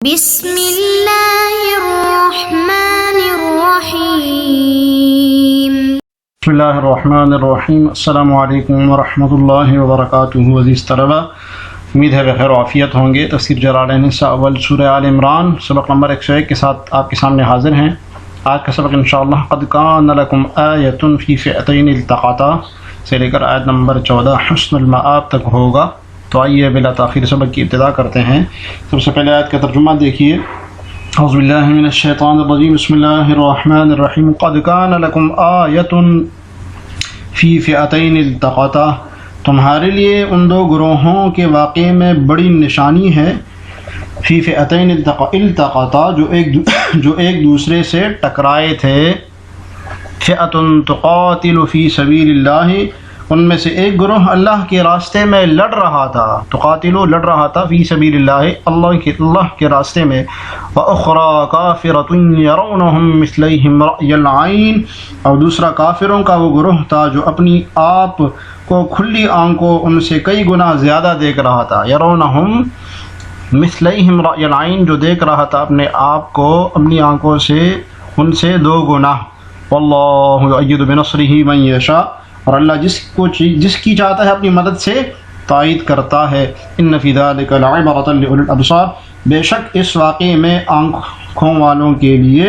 بسم اللہ الرحمن الرحیم۔ بسم اللہ الرحمن الرحیم۔ السلام علیکم ورحمۃ اللہ وبرکاتہ۔ عزیز طلبہ، امید ہے بخیر و عافیت ہوں گے۔ تفسیر جلالین حصہ اول سورہ آل عمران سبق نمبر 101 کے ساتھ آپ کے سامنے حاضر ہیں۔ آج کا سبق انشاءاللہ قد کان لکم آیۃ فی فئتین التقطا سے لے کر آیت نمبر 14 حسن المآب تک ہوگا۔ تو آئیے بلا تاخیر سبق کی ابتدا کرتے ہیں۔ سب سے پہلے آیت کا ترجمہ دیکھیے۔ اعوذ باللہ من الشیطان الرجیم، بسم اللہ الرحمن الرحیم۔ قد کان لکم آیۃ فی فئتین التقطا، تمہارے لیے ان دو گروہوں کے واقعے میں بڑی نشانی ہے۔ فی فئتین التقطا، جو ایک دوسرے سے ٹکرائے تھے۔ فئۃ تقاتل فی سبیل اللہ، ان میں سے ایک گروہ اللہ کے راستے میں لڑ رہا تھا۔ تقاتلو لڑ رہا تھا، فی سبیل اللہ اللہ کے راستے میں۔ وَأُخْرَى كَافِرَةٌ يَرَوْنَهُمْ مِثْلَيْهِمْ رَأْيَ الْعَيْنِ، اور دوسرا کافروں کا وہ گروہ تھا جو اپنی آپ کو کھلی آنکھوں ان سے کئی گنا زیادہ دیکھ رہا تھا۔ يَرَوْنَهُمْ مِثْلَيْهِمْ رَأْيَ الْعَيْنِ، جو دیکھ رہا تھا اپنے آپ کو اپنی آنکھوں سے ان سے دو گنا۔ وَاللَّهُ يُؤَيِّدُ بِنَصْرِهِ مَن يَشَاءُ، اور اللہ جس کی چاہتا ہے اپنی مدد سے تائید کرتا ہے۔ ان فی ذلک لعبرۃ لأولی الابصار، بے شک اس واقعے میں آنکھوں والوں کے لیے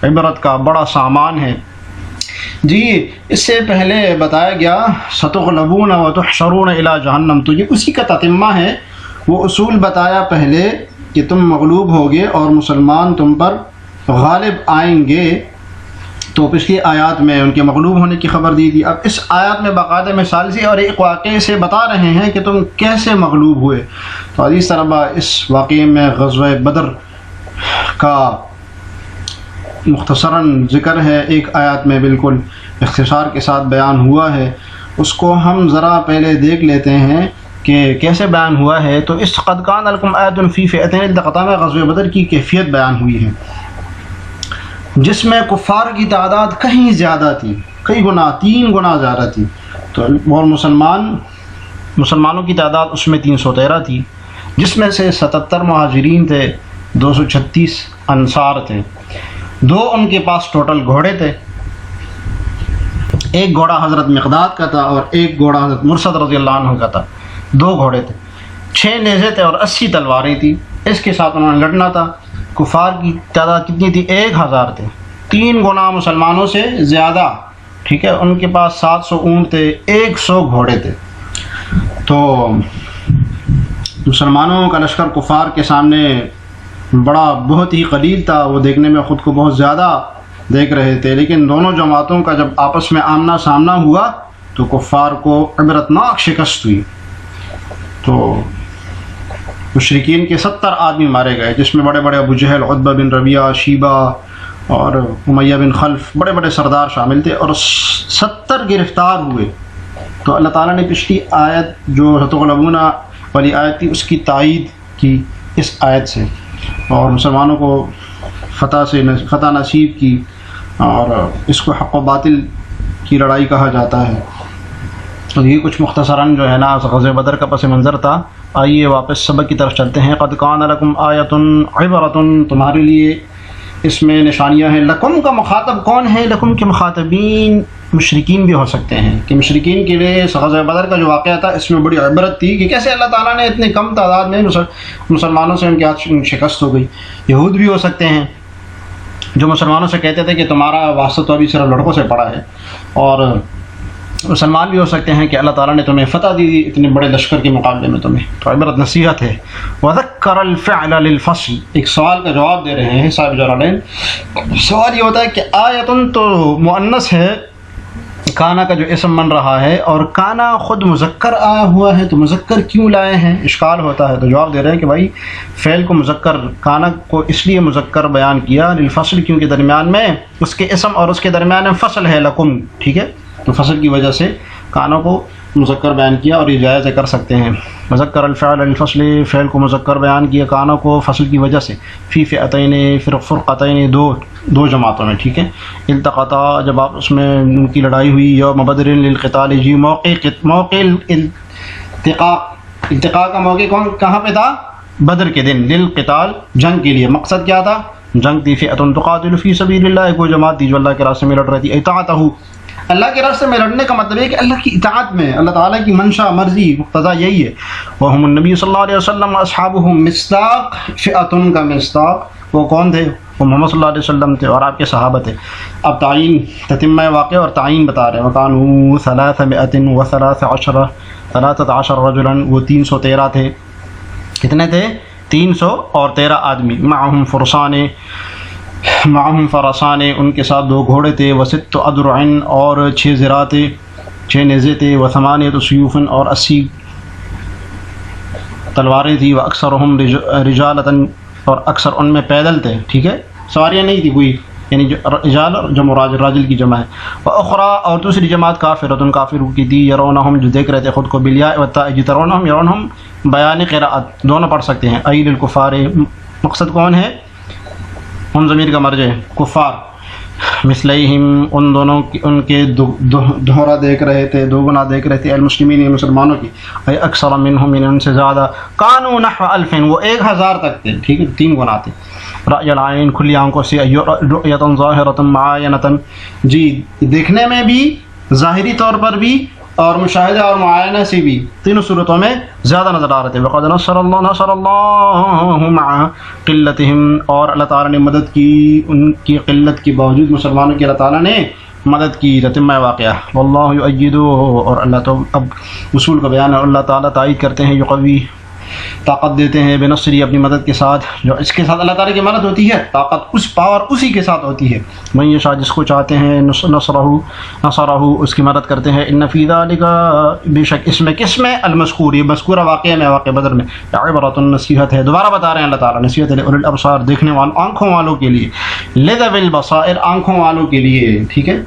عبرت کا بڑا سامان ہے۔ جی، اس سے پہلے بتایا گیا ستغلبون وتحشرون الی جہنم، تو یہ اسی کا تتمہ ہے۔ وہ اصول بتایا پہلے کہ تم مغلوب ہوگے اور مسلمان تم پر غالب آئیں گے، تو پچھلی آیات میں ان کے مغلوب ہونے کی خبر دی تھی۔ اب اس آیات میں باقاعدہ مثال سے اور ایک واقعے سے بتا رہے ہیں کہ تم کیسے مغلوب ہوئے۔ تو عزیز طلبہ، اس واقعے میں غزوہ بدر کا مختصراً ذکر ہے، ایک آیات میں بالکل اختصار کے ساتھ بیان ہوا ہے۔ اس کو ہم ذرا پہلے دیکھ لیتے ہیں کہ کیسے بیان ہوا ہے۔ تو اس قد کان لکم آیۃ فی فئتین التقطا میں غزوہ بدر کی کیفیت بیان ہوئی ہے، جس میں کفار کی تعداد کہیں زیادہ تھی، کئی گنا، 3 گنا زیادہ تھی، تو اور مسلمانوں کی تعداد اس میں 313 تھی، جس میں سے 77 مہاجرین تھے، 236 انصار تھے۔ 2 ان کے پاس ٹوٹل گھوڑے تھے، ایک گھوڑا حضرت مقداد کا تھا اور ایک گھوڑا حضرت مرثد رضی اللہ عنہ کا تھا۔ 2 گھوڑے تھے، 6 نیزے تھے اور 80 تلواریں تھیں۔ اس کے ساتھ انہوں نے لڑنا تھا۔ کفار کی تعداد کتنی تھی؟ 1000 تھے، 3 گنا مسلمانوں سے زیادہ، ٹھیک ہے۔ ان کے پاس 700 اونٹ تھے، 100 گھوڑے تھے۔ تو مسلمانوں کا لشکر کفار کے سامنے بہت ہی قلیل تھا، وہ دیکھنے میں خود کو بہت زیادہ دیکھ رہے تھے، لیکن دونوں جماعتوں کا جب آپس میں آمنا سامنا ہوا تو کفار کو عبرتناک شکست ہوئی۔ تو مشرکین کے 70 آدمی مارے گئے، جس میں بڑے بڑے ابو جہل، عتبہ بن ربیعہ، شیبہ اور امیہ بن خلف، بڑے بڑے سردار شامل تھے، اور 70 گرفتار ہوئے۔ تو اللہ تعالیٰ نے پچھلی آیت جو ستغلبون والی آیت تھی اس کی تائید کی اس آیت سے، اور مسلمانوں کو فتح نصیب کی، اور اس کو حق و باطل کی لڑائی کہا جاتا ہے۔ تو یہ کچھ مختصراً جو ہے نا غزوہ بدر کا پس منظر تھا۔ آئیے واپس سبق کی طرف چلتے ہیں۔ قد کان لکم آیۃ عبرۃ، تمہارے لیے اس میں نشانیاں ہیں۔ لکم کا مخاطب کون ہے؟ لکم کے مخاطبین مشرکین بھی ہو سکتے ہیں، کہ مشرکین کے لیے غزوہ بدر کا جو واقعہ تھا اس میں بڑی عبرت تھی کہ کیسے اللہ تعالیٰ نے اتنے کم تعداد میں مسلمانوں سے ان کے ہاتھ شکست ہو گئی۔ یہود بھی ہو سکتے ہیں جو مسلمانوں سے کہتے تھے کہ تمہارا واسطہ تو ابھی صرف لڑکوں سے پڑا ہے، اور مسلمان بھی ہو سکتے ہیں کہ اللہ تعالیٰ نے تمہیں فتح دی دی اتنے بڑے لشکر کے مقابلے میں تمہیں، تو عبرت نصیحت ہے۔ وَذَكَّرَ الْفِعْلَ لِلْفَصْلِ، ایک سوال کا جواب دے رہے ہیں صاحب جلالین۔ سوال یہ ہوتا ہے کہ آیتن تو مؤنث ہے، کانا کا جو اسم بن رہا ہے، اور کانا خود مذکر آیا ہوا ہے، تو مذکر کیوں لائے ہیں؟ اشکال ہوتا ہے۔ تو جواب دے رہے ہیں کہ بھائی فعل کو مذکر، کانا کو اس لیے مذکر بیان کیا للفصل، کیونکہ درمیان میں اس کے اسم اور اس کے درمیان میں فصل ہے، لکم، ٹھیک ہے، تو فصل کی وجہ سے کانوں کو مذکر بیان کیا، اور یہ جائز کر سکتے ہیں۔ مذکر الفعل الفصل، فعل کو مذکر بیان کیا کانوں کو فصل کی وجہ سے۔ فی فئتین، فرقتین، دو جماعتوں میں، ٹھیک ہے۔ التقطا، جب آپ اس میں ان کی لڑائی ہوئی، یوم بدر للقتال، جی موقع التقاء کا موقع کہاں پہ تھا؟ بدر کے دن للقتال جنگ کے لیے. مقصد کیا تھا؟ جنگ تھی. فئۃ تقاتل فی سبیل اللہ، کوئی جماعت تھی جو اللہ کے راستے میں لڑ رہی تھی. اطاعتہ، اللہ کے راستے میں لڑنے کا مطلب ہے کہ اللہ کی اطاعت میں، اللہ تعالیٰ کی منشا مرضی مقتضا یہی ہے. وہم النبی صلی اللہ علیہ وسلم اصحابہ مصداق، فئۃ کا مصداق وہ کون تھے؟ وہ محمد صلی اللہ علیہ وسلم تھے اور آپ کے صحابہ تھے. اب تعین تتمہ واقع اور تعین بتا رہے ہیں. وکانوا 313 رجلا، وہ 313 تھے. کتنے تھے؟ 313 آدمی. معہم فرسان، ان کے ساتھ 2 گھوڑے تھے. وست ادرع، اور 6 زرہ تھے، 6 نیزے تھے. وثمانیۃ سیوف، اور 80 تلواریں تھیں. واکثرہم رجالۃ، اور اکثر ان میں پیدل تھے. ٹھیک ہے، سواریاں نہیں تھی کوئی، یعنی رجال جمع راجل کی جمع ہے. واخری، اور دوسری جماعت کافرۃ، کافروں کی تھی. یرونہم، جو دیکھ رہے تھے خود کو، بالیاء والتاء، یرونہم بیان قراءت دونوں پڑھ سکتے ہیں. ای للکفار، مقصد کون ہے؟ ہم ضمیر کا مرجع ہے، کفار. مثلیہم، ان دونوں کی، ان کے دوہرا دیکھ رہے تھے، 2 گنا دیکھ رہے تھے. المسلمین، مسلمانوں کی. ای اکثر منہم، ان سے زیادہ. کانوا نحو 1000، وہ 1000 تک تھے. ٹھیک ہے، 3 گنا تھے. رأی العین، کھلی آنکھوں سے. رؤیۃ ظاہرۃ معاینۃ، جی دیکھنے میں بھی، ظاہری طور پر بھی، اور مشاہدہ اور معائنہ سے بھی، تینوں صورتوں میں زیادہ نظر آ رہے تھے. وقد نصر اللہ مع قلتہم، اور اللہ تعالیٰ نے مدد کی ان کی قلت کے باوجود، مسلمانوں کی اللہ تعالیٰ نے مدد کی. تتمہ واقعہ. واللہ یؤید، اور اللہ تو اب اصول کا بیان ہے، اللہ تعالیٰ تائید کرتے ہیں. یقوی، طاقت دیتے ہیں. بنصری، اپنی مدد کے ساتھ. جو اس کے ساتھ اللہ تعالیٰ کی مدد ہوتی ہے، طاقت اس پاور اسی کے ساتھ ہوتی ہے. من یشاء، جس کو چاہتے ہیں. نصرہ، اس کی مدد کرتے ہیں. ان فی ذلک، بے شک اس میں، کس میں؟ المذکور، یہ مذکورہ واقعہ میں، واقعہ بدر میں. عبرۃ، نصیحت ہے. دوبارہ بتا رہے ہیں اللہ تعالیٰ، نصیحت ہے. لأولی الابصار، دیکھنے والوں، آنکھوں والوں کے لیے. لذوی البصائر، آنکھوں والوں کے لیے. ٹھیک ہے،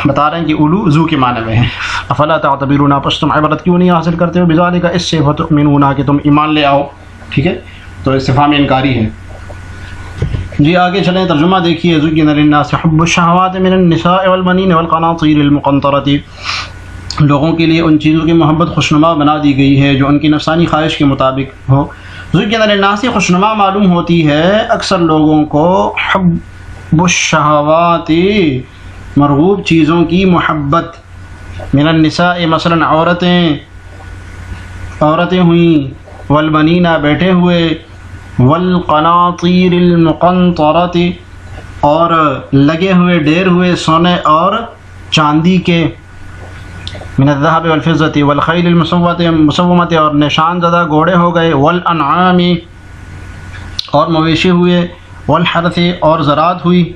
بتا رہے ہیں کہ اولو ذو کے معنی میں ہے. افلا تعتبرون، پس تم عبرت کیوں نہیں حاصل کرتے ہو؟ بذالک، اس سے. فتؤمنون، کہ تم ایمان لے آؤ. ٹھیک ہے، تو استفہام انکاری ہے. جی آگے چلیں، ترجمہ دیکھیے. زین للناس حب الشہوات من النساء والبنین والقناطیر المقنطرۃ، لوگوں کے لیے ان چیزوں کی محبت خوشنما بنا دی گئی ہے جو ان کی نفسانی خواہش کے مطابق ہو. زین للناس، خوشنما معلوم ہوتی ہے اکثر لوگوں کو. حب الشہوات، مرغوب چیزوں کی محبت. من النساء، مثلا عورتیں ہوئیں. والبنین، بیٹھے ہوئے. والقناطیر المقنطرۃ، اور لگے ہوئے، ڈیر ہوئے سونے اور چاندی کے. من الذهب والفضة والخیل المسومۃ، اور نشان زدہ گھوڑے ہو گئے. والانعام، اور مویشی ہوئے. والحرث، اور زراعت ہوئی.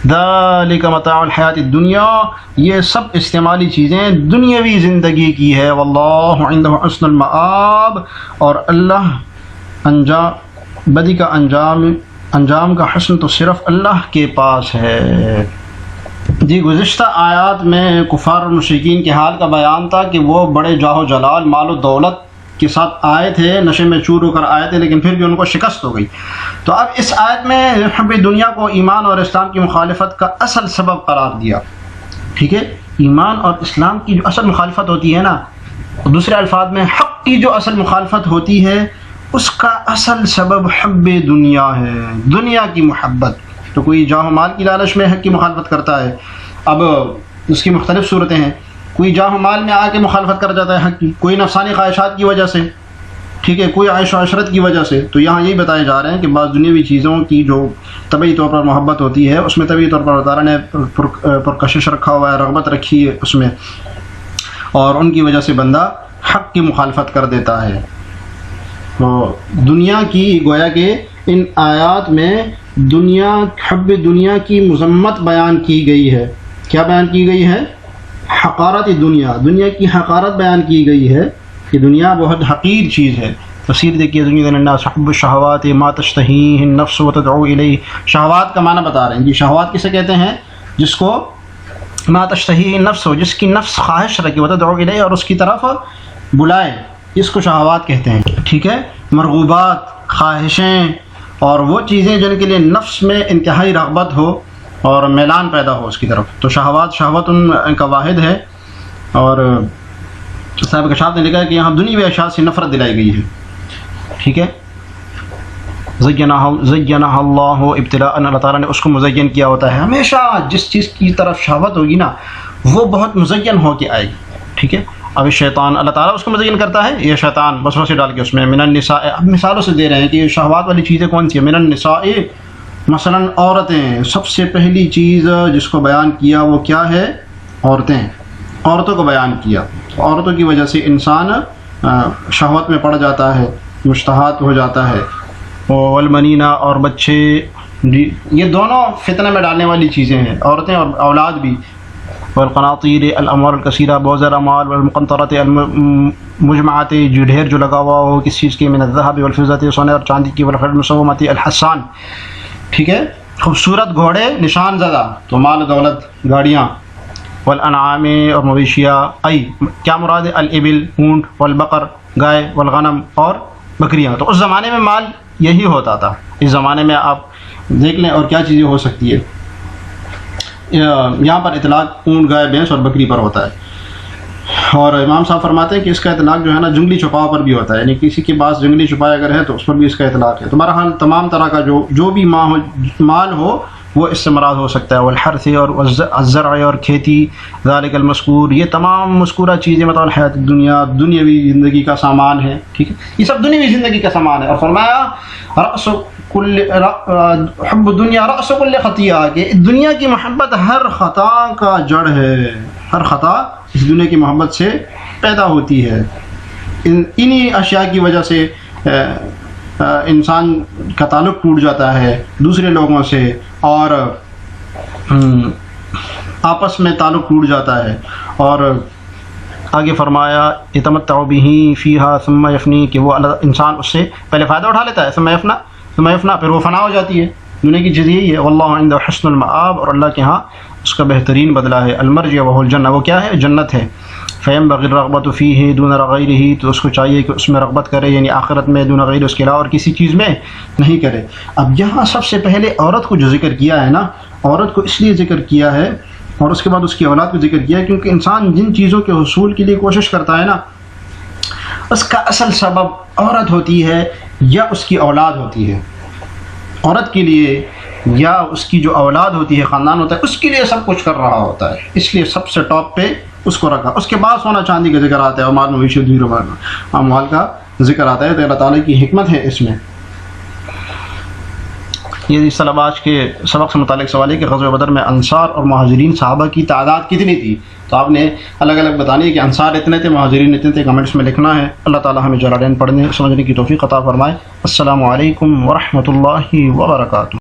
ذالک متاع الحیات الدنیا، یہ سب استعمالی چیزیں دنیاوی زندگی کی ہے. واللہ عندہ حسن المآب، اور اللہ بدی کا انجام کا حسن تو صرف اللہ کے پاس ہے. جی گزشتہ آیات میں کفار اور مشرکین کے حال کا بیان تھا کہ وہ بڑے جاہ و جلال، مال و دولت کے ساتھ آئے تھے، نشے میں چور ہو کر آئے تھے، لیکن پھر بھی ان کو شکست ہو گئی. تو اب اس آیت میں حب دنیا کو ایمان اور اسلام کی مخالفت کا اصل سبب قرار دیا. ٹھیک ہے، ایمان اور اسلام کی جو اصل مخالفت ہوتی ہے نا، دوسرے الفاظ میں حق کی جو اصل مخالفت ہوتی ہے، اس کا اصل سبب حب دنیا ہے، دنیا کی محبت. تو کوئی جاہ و مال کی لالچ میں حق کی مخالفت کرتا ہے. اب اس کی مختلف صورتیں ہیں. کوئی جاہ و مال میں آ کے مخالفت کر جاتا ہے حق کی، کوئی نفسانی خواہشات کی وجہ سے. ٹھیک ہے، کوئی عیش و عشرت کی وجہ سے. تو یہاں یہی بتائے جا رہے ہیں کہ بعض دنیاوی چیزوں کی جو طبعی طور پر محبت ہوتی ہے، اس میں طبعی طور پر اللہ تعالیٰ نے پرکشش رکھا ہوا ہے، رغبت رکھی ہے اس میں، اور ان کی وجہ سے بندہ حق کی مخالفت کر دیتا ہے. تو دنیا کی، گویا کہ ان آیات میں حب دنیا کی مذمت بیان کی گئی ہے. کیا بیان کی گئی ہے؟ حقارت دنیا، دنیا کی حقارت بیان کی گئی ہے کہ دنیا بہت حقیر چیز ہے. تفسیر دیکھیے. زین للناس حب الشہوات ما تشتہیہ النفس وتدعو الیہ. شہوات کا معنی بتا رہے ہیں جی. شہوات کسے کہتے ہیں؟ جس کو ما تشتہیہ النفس ہو، جس کی نفس خواہش رکھے، وتدعو الیہ، اور اس کی طرف بلائے، اس کو شہوات کہتے ہیں. ٹھیک ہے، مرغوبات، خواہشیں، اور وہ چیزیں جن کے لیے نفس میں انتہائی رغبت ہو اور میلان پیدا ہو اس کی طرف. تو شہوات ان کا واحد ہے. اور صاحب کشاف نے لکھا ہے کہ یہاں دنیاوی اشیاء سے نفرت دلائی گئی ہے. ٹھیک ہے. زینہ اللہ ابتلاء، اللہ تعالیٰ نے اس کو مزین کیا ہوتا ہے. ہمیشہ جس چیز کی طرف شہوت ہوگی نا وہ بہت مزین ہو کے آئے گی. ٹھیک ہے. اب شیطان اللہ تعالیٰ اس کو مزین کرتا ہے، یہ شیطان وسوسے ڈال کے اس میں من النساء، اب مثالوں سے دے رہے ہیں کہ شہوات والی چیزیں کون سی ہیں. من النساء مثلا عورتیں، سب سے پہلی چیز جس کو بیان کیا وہ کیا ہے؟ عورتیں. عورتوں کو بیان کیا. عورتوں کی وجہ سے انسان شہوت میں پڑ جاتا ہے، مشتہات ہو جاتا ہے. والمنینہ، اور بچے، یہ دونوں فتنہ میں ڈالنے والی چیزیں ہیں، عورتیں اور اولاد بھی. والقناطیر الاموال الکثیرہ، بہت زیادہ مال. والمقنطرۃ المجمعۃ، جو ڈھیر جو لگا ہوا ہو کس چیز کے، من الذهب والفضة، سونے اور چاندی کی. والخیل المسومۃ الحصان، ٹھیک ہے، خوبصورت گھوڑے نشان زدہ، تو مال دولت گاڑیاں. والانعام، اور مویشیاں، ای کیا مراد ہے؟ الابل اونٹ، والبقر گائے، والغنم اور بکریاں. تو اس زمانے میں مال یہی ہوتا تھا. اس زمانے میں آپ دیکھ لیں اور کیا چیزیں ہو سکتی ہے. یہاں پر اطلاق اونٹ، گائے، بھینس اور بکری پر ہوتا ہے. اور امام صاحب فرماتے ہیں کہ اس کا اطلاق جو ہے نا جنگلی چھپاؤ پر بھی ہوتا ہے، یعنی کسی کے پاس جنگلی چھپاؤ اگر ہے تو اس پر بھی اس کا اطلاق ہے. تو بہرحال تمام طرح کا جو بھی مال ہو وہ اس سے مراد ہو سکتا ہے. والحرث، اور الزرع، اور کھیتی. ذالک المذکور، یہ تمام مذکورہ چیزیں مطلب الحیات الدنیا، دنیاوی زندگی کا سامان ہے. ٹھیک ہے، یہ سب دنیاوی زندگی کا سامان ہے. اور فرمایا رأس کل حب الدنیا رأس کل خطیہ، کہ دنیا کی محبت ہر خطا کا جڑ ہے. ہر خطا اس دنیا کی محبت سے پیدا ہوتی ہے. انہی اشیاء کی وجہ سے انسان کا تعلق ٹوٹ جاتا ہے دوسرے لوگوں سے، اور آپس میں تعلق ٹوٹ جاتا ہے. اور آگے فرمایا یتمتع بہ فیہا ثم یفنی، کہ وہ انسان اس سے پہلے فائدہ اٹھا لیتا ہے، ثم یفنا، پھر وہ فنا ہو جاتی ہے. دنیا کی چیز یہی ہے. واللہ عنده حسن المآب، اور اللہ کے ہاں اس کا بہترین بدلہ ہے. المرجع وهو الجنہ، وہ کیا ہے؟ جنت ہے. فینبغی الرغبۃ فیہ دون غیرہ، تو اس کو چاہیے کہ اس میں رغبت کرے، یعنی آخرت میں، دون غیر، اس کے علاوہ اور کسی چیز میں نہیں کرے. اب یہاں سب سے پہلے عورت کو جو ذکر کیا ہے نا، عورت کو اس لیے ذکر کیا ہے اور اس کے بعد اس کی اولاد کو ذکر کیا ہے کیونکہ انسان جن چیزوں کے حصول کے لیے کوشش کرتا ہے نا اس کا اصل سبب عورت ہوتی ہے یا اس کی اولاد ہوتی ہے. عورت کے لیے یا اس کی جو اولاد ہوتی ہے، خاندان ہوتا ہے، اس کے لیے سب کچھ کر رہا ہوتا ہے، اس لیے سب سے ٹاپ پہ اس کو رکھا. اس کے بعد سونا چاندی کا ذکر آتا ہے، اور مال مویشی اموال کا ذکر آتا ہے. تو اللہ تعالیٰ کی حکمت ہے اس میں. یہ اس طلب آج کے سبق سے متعلق سوال ہے کہ غزوہ بدر میں انصار اور مہاجرین صحابہ کی تعداد کتنی تھی؟ تو آپ نے الگ الگ بتانی ہے کہ انصار اتنے تھے، مہاجرین اتنے تھے. کمنٹس میں لکھنا ہے. اللہ تعالیٰ ہمیں جلالین پڑھنے سمجھنے کی توفیق عطا فرمائے. السلام علیکم ورحمۃ اللہ وبرکاتہ.